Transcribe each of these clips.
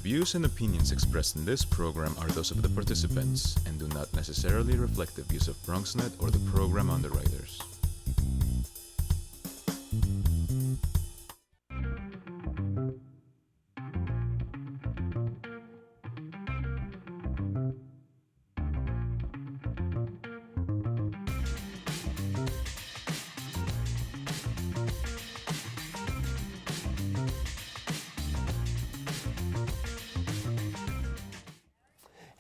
views and opinions expressed in this program are those of the participants and do not necessarily reflect the views of BronxNet or the program underwriters.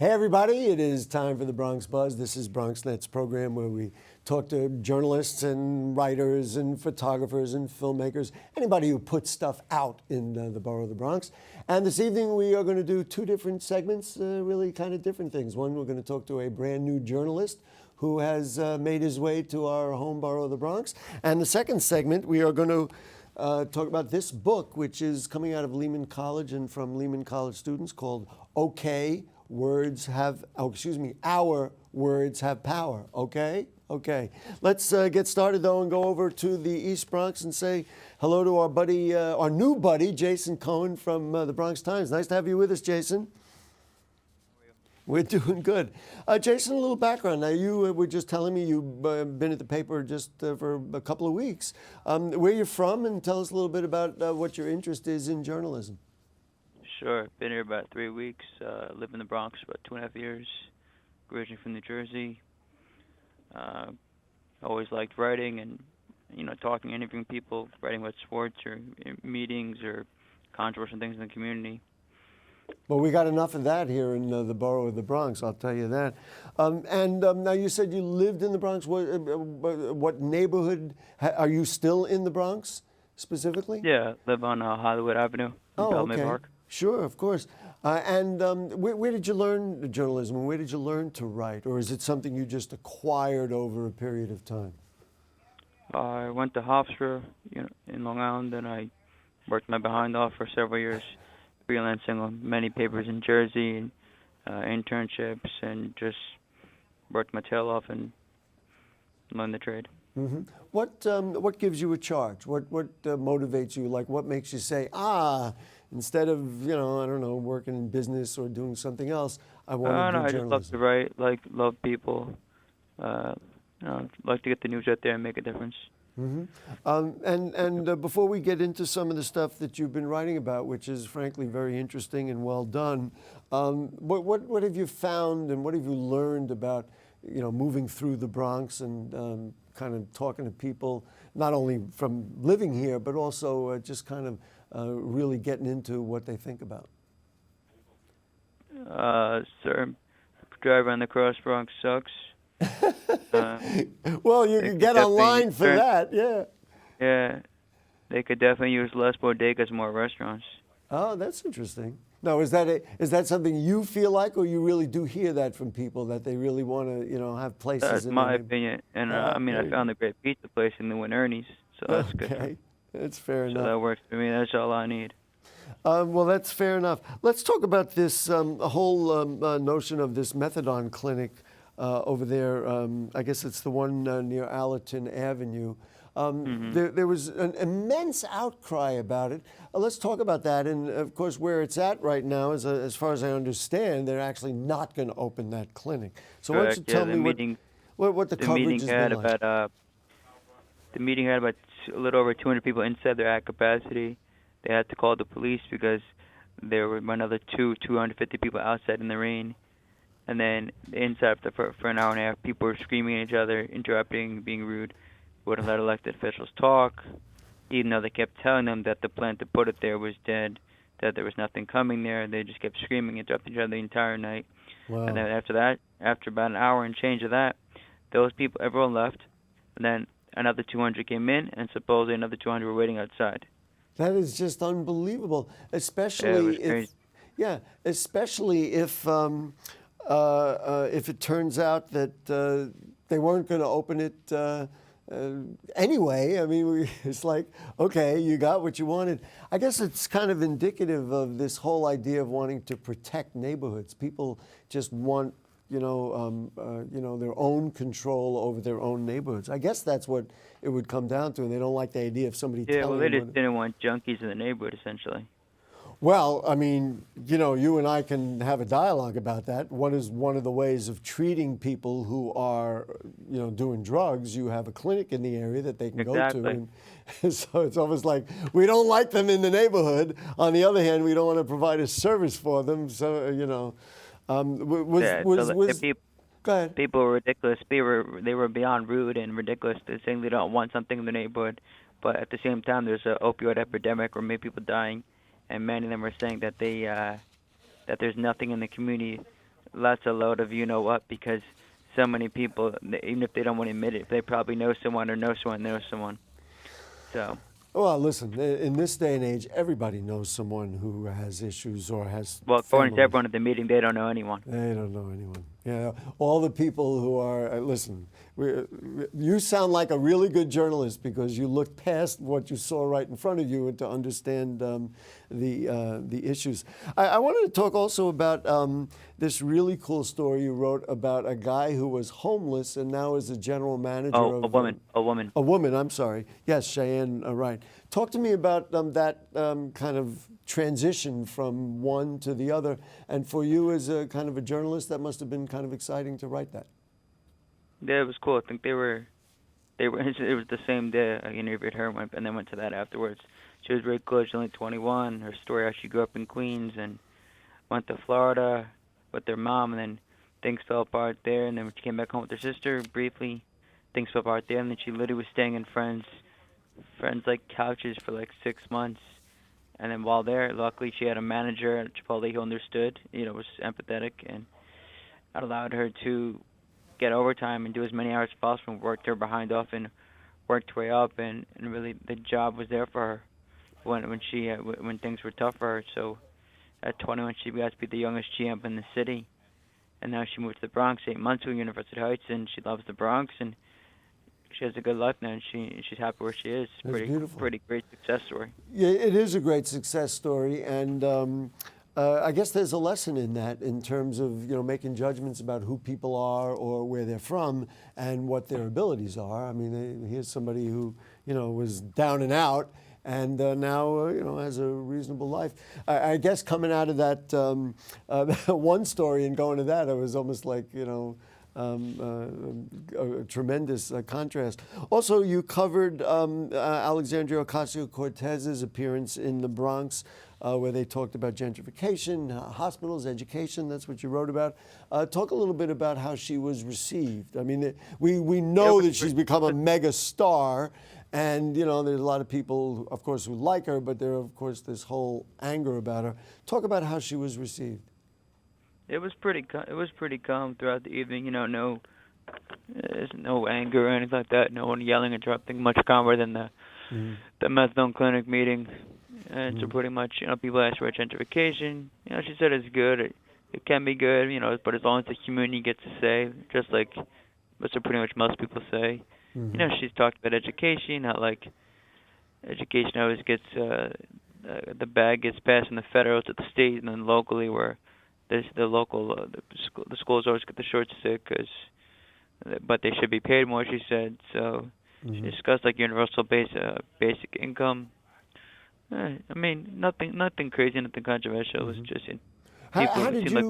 Hey everybody, it is time for the Bronx Buzz. This is BronxNet's program where we talk to journalists and writers and photographers and filmmakers, anybody who puts stuff out in the borough of the Bronx. And this evening we are going to do two different segments, really kind of different things. One, we're going to talk to a brand new journalist who has made his way to our home borough of the Bronx. And the second segment, we are going to talk about this book, which is coming out of Lehman College and from Lehman College students, called Okay, Our Words Have Power. Okay? Okay. Let's get started, though, and go over to the East Bronx and say hello to our buddy, our new buddy, Jason Cohen from the Bronx Times. Nice to have you with us, Jason. We're doing good. Jason, a little background. Now, you were just telling me you've been at the paper just for a couple of weeks. Where you're from, and tell us a little bit about what your interest is in journalism. Sure. Been here about 3 weeks. Lived in the Bronx for about 2.5 years. Originally from New Jersey. Always liked writing and, talking, interviewing people, writing about sports or meetings or controversial things in the community. Well, we got enough of that here in the borough of the Bronx, I'll tell you that. Now you said you lived in the Bronx. What neighborhood? Are you still in the Bronx specifically? Yeah, live on Hollywood Avenue in Pelham Park. Sure, of course. Where did you learn journalism? Where did you learn to write? Or is it something you just acquired over a period of time? I went to Hofstra, in Long Island, and I worked my behind off for several years, freelancing on many papers in Jersey, and internships, and just worked my tail off and learned the trade. Mm-hmm. What gives you a charge? What motivates you? Like, what makes you say, instead of, working in business or doing something else, I want to do journalism? I just love to write, love people, like to get the news out there and make a difference. Mm-hmm. Before we get into some of the stuff that you've been writing about, which is frankly very interesting and well done, what have you found and what have you learned about, moving through the Bronx and kind of talking to people, not only from living here, but also just kind of really getting into what they think about? Sir, drive on the Cross Bronx sucks. Well, you can get online for that, yeah. Yeah, they could definitely use less bodegas, more restaurants. Oh, that's interesting. Now, is that something you feel like, or you really do hear that from people that they really want to, have places? That's my opinion, and I found a great pizza place in the Win Ernie's, so that's good. Okay, that's fair enough. So that works for me. That's all I need. Well, that's fair enough. Let's talk about this whole notion of this Methadone Clinic over there. I guess it's the one near Allerton Avenue. There was an immense outcry about it. Let's talk about that. And, of course, where it's at right now, as far as I understand, they're actually not going to open that clinic. So why don't you tell me what the coverage has been like? The meeting had about a little over 200 people inside their at capacity. They had to call the police because there were another 250 people outside in the rain. And then inside for an hour and a half, people were screaming at each other, interrupting, being rude. Wouldn't let elected officials talk, even though they kept telling them that the plan to put it there was dead, that there was nothing coming there. They just kept screaming, interrupting each other the entire night. Wow. And then after about an hour and change of that, those people, everyone left. And then another 200 came in, and supposedly another 200 were waiting outside. That is just unbelievable, especially if it turns out that they weren't going to open it anyway. I mean, it's like, okay, you got what you wanted. I guess it's kind of indicative of this whole idea of wanting to protect neighborhoods. People just want, their own control over their own neighborhoods. I guess that's what it would come down to, and they don't like the idea of somebody telling them. Yeah, well, they just didn't want junkies in the neighborhood, essentially. Well, I mean, you and I can have a dialogue about that. One of the ways of treating people who are, doing drugs. You have a clinic in the area that they can go to. Exactly. And so it's almost like we don't like them in the neighborhood. On the other hand, we don't want to provide a service for them. So, go ahead. People were ridiculous. They were beyond rude and ridiculous. They're saying they don't want something in the neighborhood, but at the same time, there's an opioid epidemic or many people dying, and many of them are saying that that there's nothing in the community. Lots of load of what, because so many people, even if they don't want to admit it, they probably know someone or know someone knows someone. So. Well, listen, in this day and age, everybody knows someone who has issues or has. Well, according to family. everyone at the meeting, they don't know anyone. They don't know anyone. Yeah, all the people who are listen. You sound like a really good journalist because you look past what you saw right in front of you and to understand the issues. I wanted to talk also about this really cool story you wrote about a guy who was homeless and now is a general manager of a woman. A woman. I'm sorry. Yes, Cheyenne. Right. Talk to me about that kind of transition from one to the other, and for you as a kind of a journalist, that must have been kind of exciting to write that. Yeah, it was cool. I think they were. It was the same day I interviewed her and then went to that afterwards. She was very cool. She's only 21. Her story, how she grew up in Queens and went to Florida with their mom, and then things fell apart there. And then when she came back home with her sister briefly, things fell apart there. And then she literally was staying in friends like couches for like 6 months. And then while there, luckily she had a manager at Chipotle who understood, was empathetic, and allowed her to get overtime and do as many hours as possible, and worked her behind off and worked her way up, and really the job was there for her when things were tough for her. So at 21, she got to be the youngest GM in the city, and now she moved to the Bronx 8 months ago, University Heights, and she loves the Bronx, and she has a good life now, and she's happy where she is. It's pretty great success story. Yeah, it is a great success story, and I guess there's a lesson in that in terms of making judgments about who people are or where they're from and what their abilities are. I mean, here's somebody who was down and out, and now has a reasonable life. I guess coming out of that one story and going to that, it was almost like a tremendous contrast. Also, you covered Alexandria Ocasio-Cortez's appearance in the Bronx, where they talked about gentrification, hospitals, education. That's what you wrote about. Talk a little bit about how she was received. I mean, we know that she's become a mega star, and there's a lot of people, of course, who like her, but there, of course, this whole anger about her. Talk about how she was received. It was pretty calm throughout the evening. There's no anger or anything like that. No one yelling, interrupting. Much calmer than the Methadone Clinic meeting. And so pretty much, people ask for gentrification. She said it's good. It can be good, but as long as the community gets to say, just like what pretty much most people say. She's talked about education, how education always gets the bag gets passed from the federal to the state, and then locally where the schools always get the short stick, but they should be paid more, she said. So she discussed universal basic income. I mean, nothing crazy, nothing controversial. It was just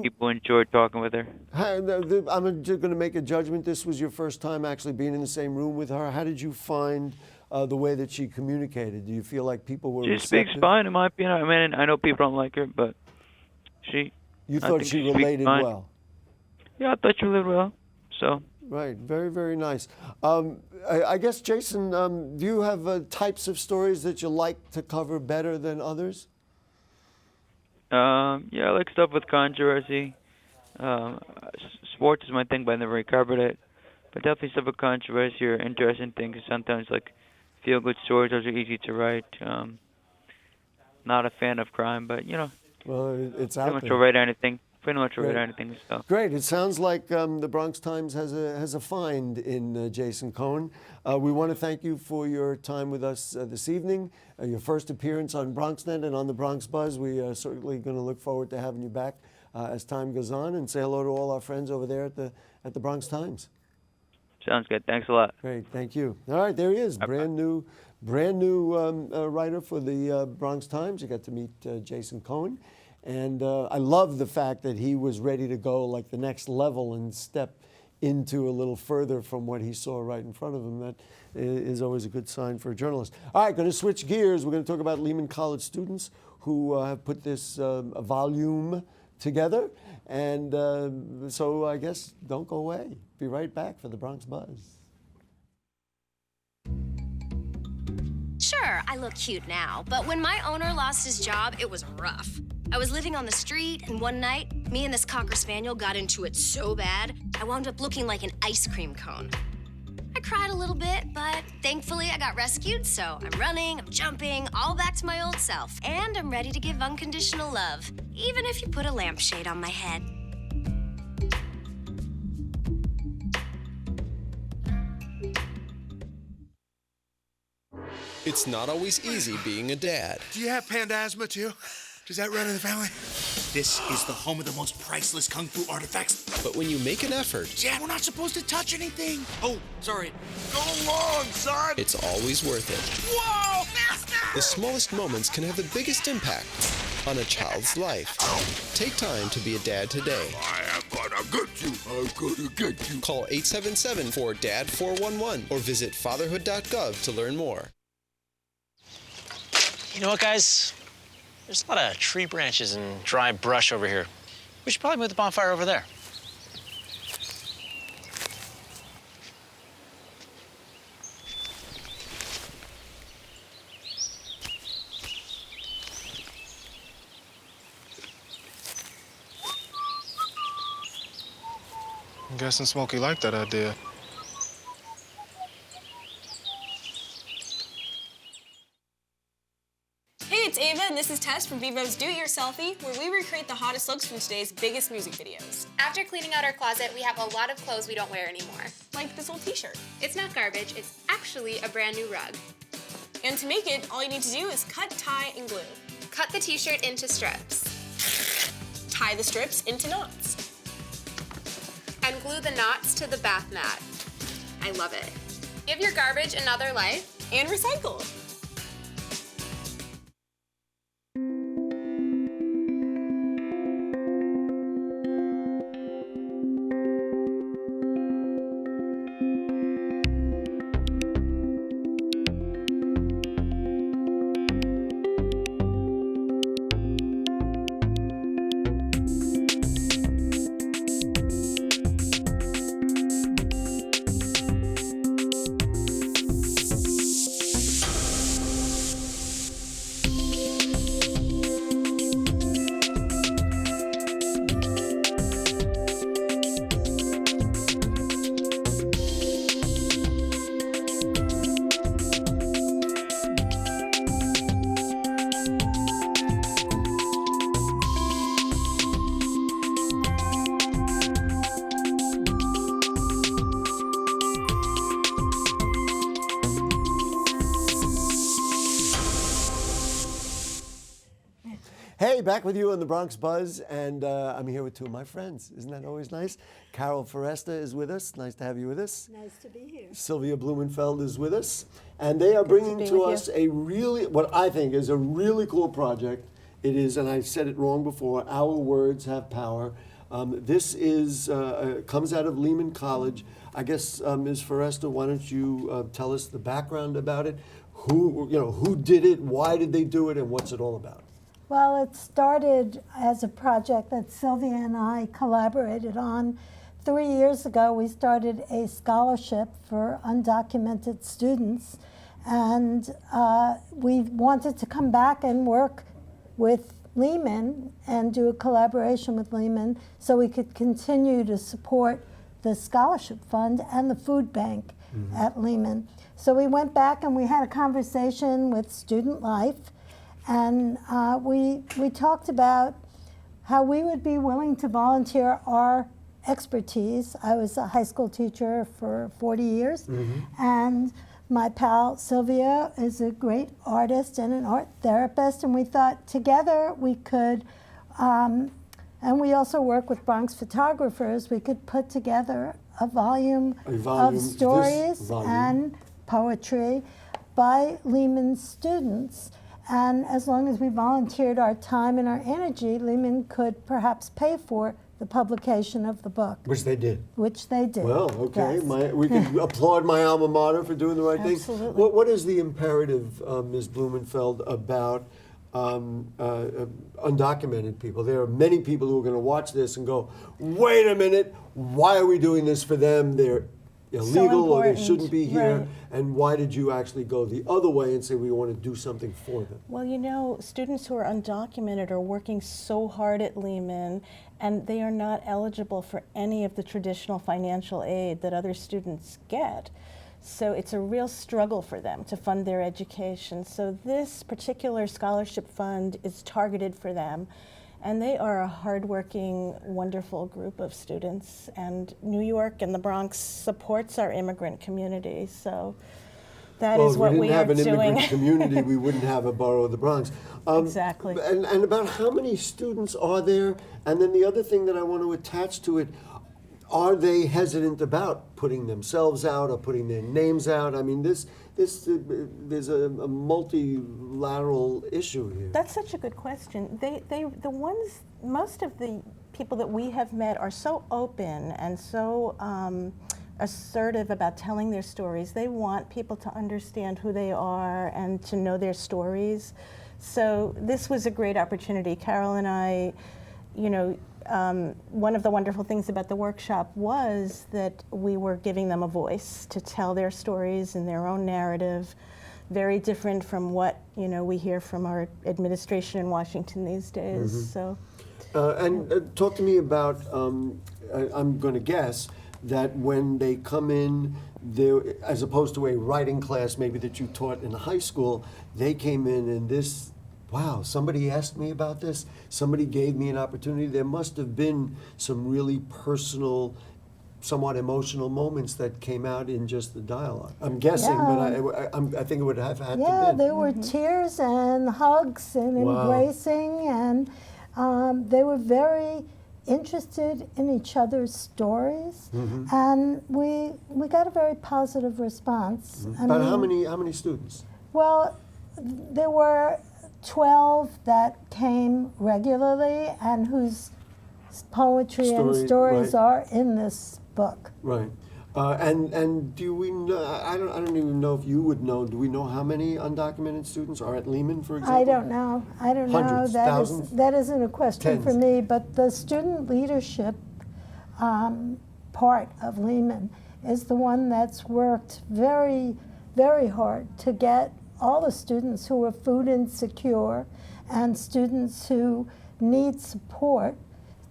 people enjoyed talking with her. I'm just going to make a judgment. This was your first time actually being in the same room with her. How did you find the way that she communicated? Do you feel like people were receptive? She speaks fine, in my opinion. I mean, I know people don't like her, but You thought she related well? Yeah, I thought she related well. So. Right, very, very nice. I guess, Jason, do you have types of stories that you like to cover better than others? Yeah, I like stuff with controversy. Sports is my thing, but I never really covered it. But definitely stuff with controversy or interesting things. Sometimes feel-good stories, those are easy to write. Not a fan of crime, but Well, it's out there. Pretty much will write anything. So. Great. It sounds like the Bronx Times has a find in Jason Cohen. We want to thank you for your time with us this evening. Your first appearance on BronxNet and on the Bronx Buzz. We are certainly going to look forward to having you back as time goes on, and say hello to all our friends over there at the Bronx Times. Sounds good. Thanks a lot. Great. Thank you. All right, there he is. Brand new brand new writer for the Bronx Times. You got to meet Jason Cohen. And I love the fact that he was ready to go like the next level and step into a little further from what he saw right in front of him. That is always a good sign for a journalist. All right, going to switch gears. We're going to talk about Lehman College students who have put this volume together. And so I guess don't go away. Be right back for the Bronx Buzz. Sure, I look cute now, but when my owner lost his job, it was rough. I was living on the street, and one night, me and this Cocker Spaniel got into it so bad, I wound up looking like an ice cream cone. I cried a little bit, but thankfully I got rescued, so I'm running, I'm jumping, all back to my old self, and I'm ready to give unconditional love, even if you put a lampshade on my head. It's not always easy being a dad. Do you have panda asthma too? Does that run in the family? This is the home of the most priceless kung fu artifacts. But when you make an effort, Dad, we're not supposed to touch anything. Oh, sorry. Go along, son. it's always worth it. Whoa, master! The smallest moments can have the biggest impact on a child's life. Take time to be a dad today. I am gonna get you. I'm gonna get you. Call 877-4DAD-411 or visit fatherhood.gov to learn more. You know what, guys? There's a lot of tree branches and dry brush over here. We should probably move the bonfire over there. I'm guessing Smokey liked that idea. Hey, it's Ava, and this is Tess from Vivo's Do It Yourselfie, where we recreate the hottest looks from today's biggest music videos. After cleaning out our closet, we have a lot of clothes we don't wear anymore. Like this old t-shirt. It's not garbage, it's actually a brand new rug. And to make it, all you need to do is cut, tie, and glue. Cut the t-shirt into strips. Tie the strips into knots. And glue the knots to the bath mat. I love it. Give your garbage another life. And recycle. Hey, back with you on the Bronx Buzz, and I'm here with two of my friends. Isn't that always nice? Carol Foresta is with us. Nice to have you with us. Nice to be here. Silvia Blumentheld is with us, and they are bringing to us a really, what I think is a really cool project. It is, and I said it wrong before, Our Words Have Power. This is comes out of Lehman College. I guess, Ms. Foresta, why don't you tell us the background about it? Who did it? Why did they do it? And what's it all about? Well, it started as a project that Sylvia and I collaborated on. 3 years ago, we started a scholarship for undocumented students, and we wanted to come back and work with Lehman and do a collaboration with Lehman so we could continue to support the scholarship fund and the food bank at Lehman. So we went back and we had a conversation with Student Life, and we talked about how we would be willing to volunteer our expertise. I was a high school teacher for 40 years, and my pal Sylvia is a great artist and an art therapist, and we thought together we could, and we also work with Bronx photographers, we could put together a volume of stories and poetry. by Lehman students. And as long as we volunteered our time and our energy, Lehman could perhaps pay for the publication of the book. Which they did. Which they did. Well, okay. Yes. We can applaud my alma mater for doing the right thing. Absolutely. What is the imperative, Ms. Blumentheld, about undocumented people? There are many people who are going to watch this and go, wait a minute, why are we doing this for them? They're illegal or they shouldn't be here. Right. And why did you actually go the other way and say we want to do something for them? Well, you know, students who are undocumented are working so hard at Lehman, and they are not eligible for any of the traditional financial aid that other students get. So it's a real struggle for them to fund their education. So this particular scholarship fund is targeted for them. And they are a hardworking, wonderful group of students. And New York and the Bronx supports our immigrant community. So that is what we are doing. If we didn't have an immigrant community, we wouldn't have a borough of the Bronx. Exactly. And about how many students are there? And then the other thing that I want to attach to it, are they hesitant about putting themselves out or putting their names out? I mean, there's a multilateral issue here. That's such a good question. Most of the people that we have met are so open and so assertive about telling their stories. They want people to understand who they are and to know their stories. So this was a great opportunity. Carol and I, you know, one of the wonderful things about the workshop was that we were giving them a voice to tell their stories in their own narrative, very different from what, you know, we hear from our administration in Washington these days. Mm-hmm. So, talk to me about, I'm going to guess that when they come in, as opposed to a writing class maybe that you taught in high school, they came in and this, wow, somebody asked me about this, somebody gave me an opportunity. There must have been some really personal, somewhat emotional moments that came out in just the dialogue. I'm guessing, but I think it would have had to be. Yeah, there were tears and hugs and embracing, and they were very interested in each other's stories, and we got a very positive response. About how many students? Well, there were 12 that came regularly and whose poetry and stories are in this book. Right. And do we know, I don't even know if you would know, do we know how many undocumented students are at Lehman, for example? I don't know. Hundreds, thousands? That isn't a question for me, but the student leadership part of Lehman is the one that's worked very, very hard to get all the students who are food insecure and students who need support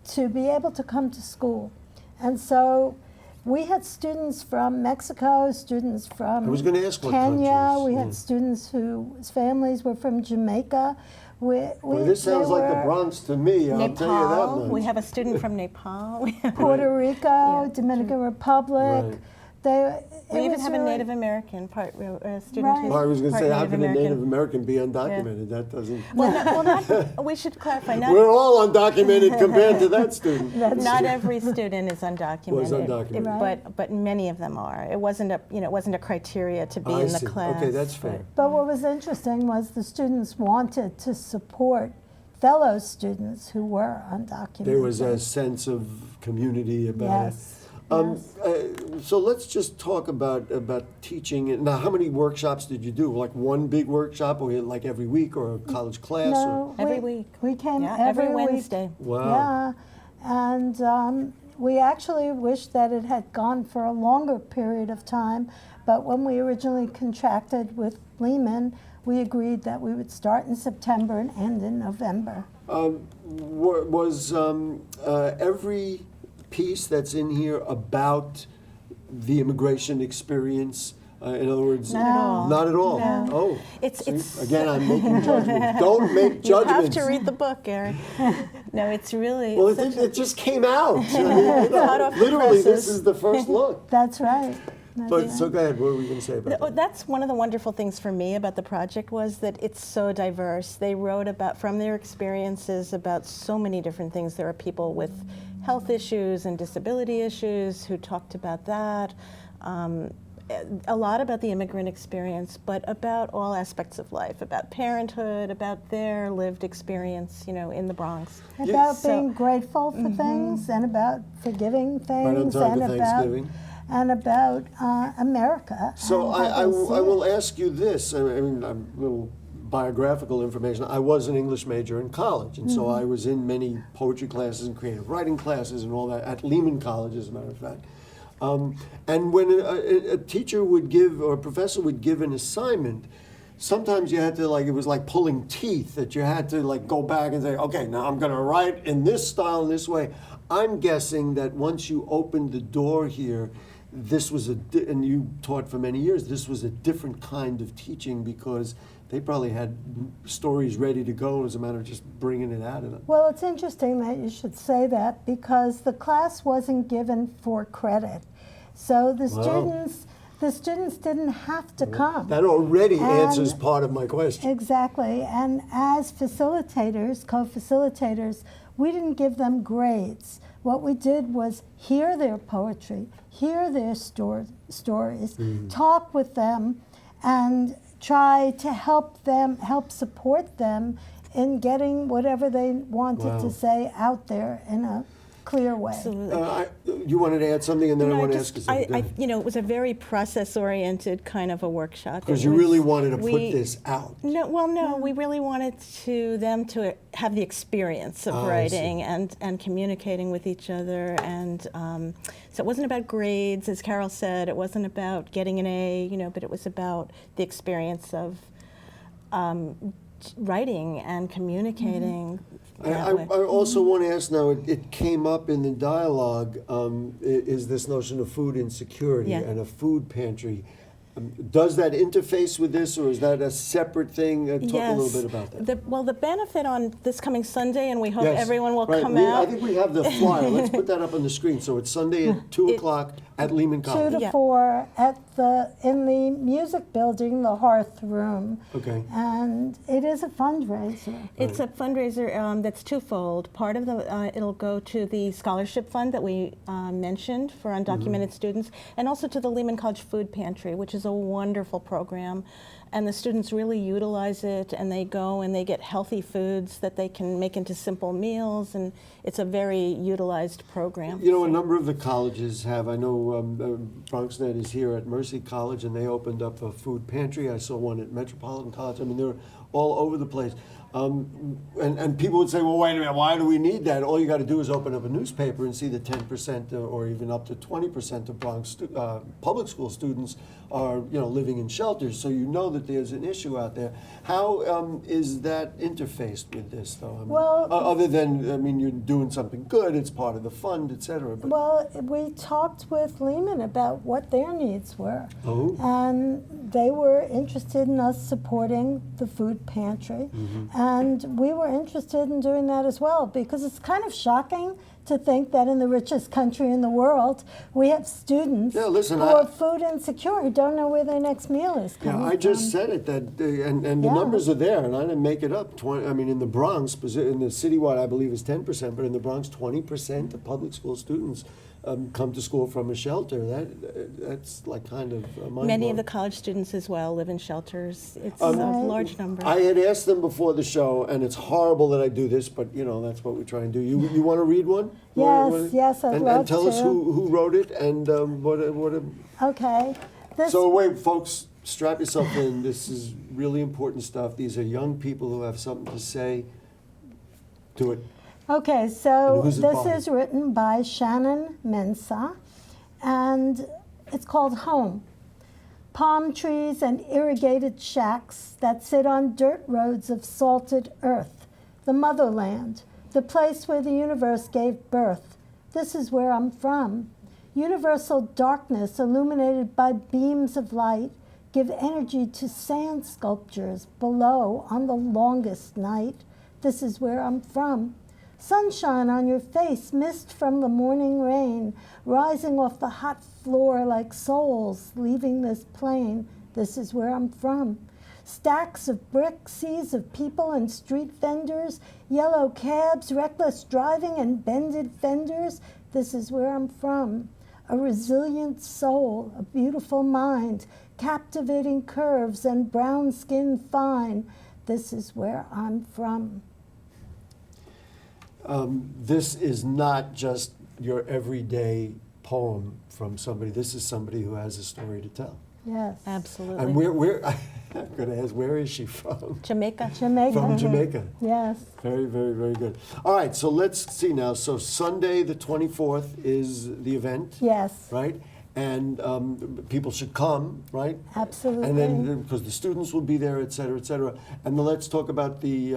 to be able to come to school. And so we had students from Mexico, students from Kenya. We had students whose families were from Jamaica. This sounds like the Bronx to me, I'll tell you that much. We have a student from Nepal. Puerto Rico, Dominican Republic. Right. We even have a Native American student. Right. Well, I was going to say, how can a Native American be undocumented? That doesn't... We should clarify. We're all undocumented compared to that student. Not every student is undocumented. Was undocumented. But many of them are. It wasn't a criteria to be in the class. Okay, that's fair. But what was interesting was the students wanted to support fellow students who were undocumented. There was a sense of community about it. So let's just talk about teaching. Now, how many workshops did you do? Like one big workshop, or like every week, or a college class? No, every week. We came every Wednesday. Wow. Yeah, and we actually wish that it had gone for a longer period of time. But when we originally contracted with Lehman, we agreed that we would start in September and end in November. Was every piece that's in here about the immigration experience? In other words, not at all. No. Oh, it's again, I'm making judgments. Don't make judgments. You have to read the book, Eric. No, it's really. Well, it just came out. I mean, literally, this is the first look. That's right. So go ahead. What were we going to say about that? That's one of the wonderful things for me about the project was that it's so diverse. They wrote from their experiences about so many different things. There are people with health issues and disability issues who talked about that. a lot about the immigrant experience, but about all aspects of life, about parenthood, about their lived experience, in the Bronx. About being grateful for things, and about forgiving things, and about America. So I will ask you this. I mean, a little biographical information. I was an English major in college, and so I was in many poetry classes and creative writing classes and all that at Lehman College, as a matter of fact. And when a teacher would give, or a professor would give an assignment, sometimes you had to, it was like pulling teeth, that you had to go back and say, okay, now I'm going to write in this style, in this way. I'm guessing that once you opened the door here, this was and you taught for many years, this was a different kind of teaching, because they probably had stories ready to go. It was a matter of just bringing it out of them. Well, it's interesting that you should say that, because the class wasn't given for credit. So the students didn't have to come. That already answers part of my question. Exactly. And as facilitators, co-facilitators, we didn't give them grades. What we did was hear their poetry, hear their stories, talk with them, and try to help support them in getting whatever they wanted to say out there in a clear way. Absolutely. You wanted to add something, and then I want to ask you something. It was a very process-oriented kind of a workshop. Because you really wanted to put this out. No, we really wanted them to have the experience of writing and communicating with each other. And so it wasn't about grades, as Carol said. It wasn't about getting an A, but it was about the experience of writing and communicating. I also want to ask now, it came up in the dialogue, is this notion of food insecurity and a food pantry. Does that interface with this, or is that a separate thing? Talk a little bit about that. The benefit on this coming Sunday, and we hope everyone will come out. I think we have the flyer. Let's put that up on the screen. So it's Sunday at 2 o'clock at Lehman College. 2 to 4 in the music building, the Hearth Room. Okay. And it is a fundraiser. It's a fundraiser that's twofold. Part of it'll go to the scholarship fund that we mentioned for undocumented students, and also to the Lehman College Food Pantry, which is a wonderful program. And the students really utilize it, and they go and they get healthy foods that they can make into simple meals, and it's a very utilized program. A number of the colleges have. I know BronxNet is here at Mercy College, and they opened up a food pantry. I saw one at Metropolitan College. I mean, they're all over the place. And people would say, well, wait a minute, why do we need that? All you got to do is open up a newspaper and see that 10% or even up to 20% of Bronx public school students are, living in shelters. So you know that there's an issue out there. How is that interfaced with this, though? Other than, you're doing something good, it's part of the fund, et cetera. But well, we talked with Lehman about what their needs were. Oh. And they were interested in us supporting the food pantry. And we were interested in doing that as well, because it's kind of shocking to think that in the richest country in the world, we have students who are food insecure, who don't know where their next meal is coming from. I just said it, and the numbers are there, and I didn't make it up. In the Bronx, in the citywide, I believe is 10%, but in the Bronx, 20% of public school students come to school from a shelter. That's kind of mind-blowing. Many of the college students as well live in shelters. It's a large number. I had asked them before the show, and it's horrible that I do this, but that's what we try and do. You want to read one? Yes, I'd love to. And tell us who wrote it and what. Okay. So wait, folks, strap yourself in. This is really important stuff. These are young people who have something to say. Do it. Okay, so this is written by Shannon Mensah, and it's called Home. Palm trees and irrigated shacks that sit on dirt roads of salted earth. The motherland, the place where the universe gave birth. This is where I'm from. Universal darkness illuminated by beams of light give energy to sand sculptures below on the longest night. This is where I'm from. Sunshine on your face, mist from the morning rain, rising off the hot floor like souls leaving this plane. This is where I'm from. Stacks of brick, seas of people and street vendors, yellow cabs, reckless driving and bended fenders. This is where I'm from. a resilient soul, a beautiful mind, captivating curves and brown skin fine. This is where I'm from. This is not just your everyday poem from somebody. This is somebody who has a story to tell. Yes. Absolutely. And where I'm going to ask, where is she from? Jamaica. Jamaica. From Jamaica. Yes. Very, very, very good. All right, so let's see now. So Sunday the 24th is the event. Yes. Right? And people should come, right? Absolutely. And then, because the students will be there, et cetera, et cetera. And then let's talk about the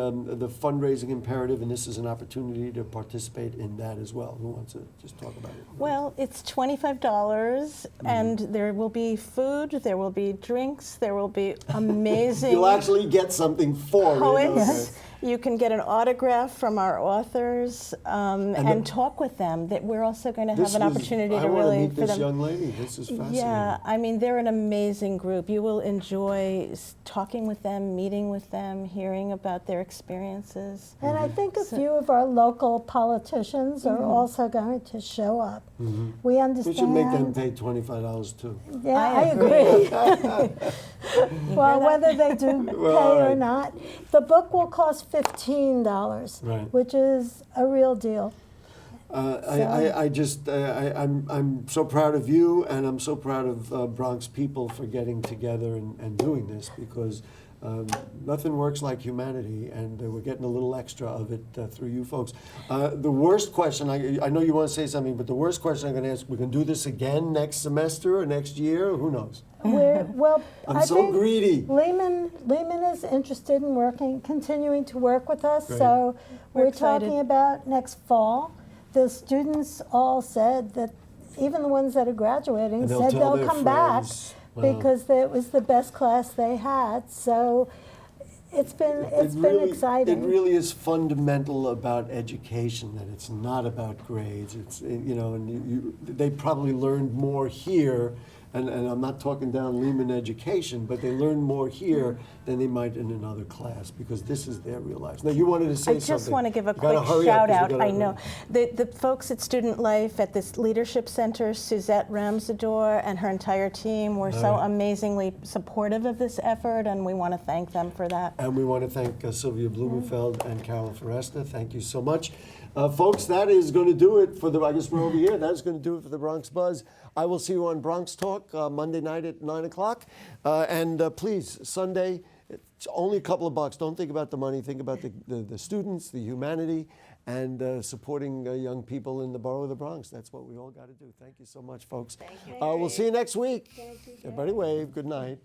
fundraising imperative, and this is an opportunity to participate in that as well. Who wants to just talk about it? Well, it's $25, and there will be food, there will be drinks, there will be amazing You'll actually get something for poets. it. Okay. You can get an autograph from our authors and talk with them. That we're also going to have an opportunity to really I want to meet for this them. young lady. This is fascinating. Yeah, I mean, they're an amazing group. You will enjoy talking with them, meeting with them, hearing about their experiences. And I think a few of our local politicians are also going to show up. We understand. We should make them pay $25 too. Yeah, I agree. Well, whether they do pay or not, the book will cost $15, Right. which is a real deal. I'm so proud of you, and I'm so proud of Bronx people for getting together and doing this, because nothing works like humanity, and we're getting a little extra of it through you folks. The worst question, I know you want to say something, but the worst question I'm going to ask, we're going to do this again next semester or next year? Who knows? Well, I'm so greedy. Lehman is interested in continuing to work with us, Great. so We're we're excited. talking about next fall. The students all said that, even the ones that are graduating, And they'll said tell they'll their come back friends. Wow. because it was the best class they had. So it's been exciting. It really is fundamental about education, that it's not about grades. It's, and they probably learned more here, and I'm not talking down Lehman education, but they learn more here than they might in another class, because this is their real lives. Now, you wanted to say something. I just want to give a You gotta quick hurry up, shout 'cause we out. gotta- I know the folks at Student Life at this Leadership Center, Suzette Ramsador and her entire team were so Right. amazingly supportive of this effort, and we want to thank them for that. And we want to thank Silvia Blumentheld and Carol Foresta. Thank you so much. Folks, that is going to do it for I guess we're over here. That's going to do it for the Bronx Buzz. I will see you on Bronx Talk Monday night at 9 o'clock. And please, Sunday, it's only a couple of bucks. Don't think about the money. Think about the students, the humanity, and supporting young people in the borough of the Bronx. That's what we all got to do. Thank you so much, folks. We'll see you next week. Everybody wave. Good night.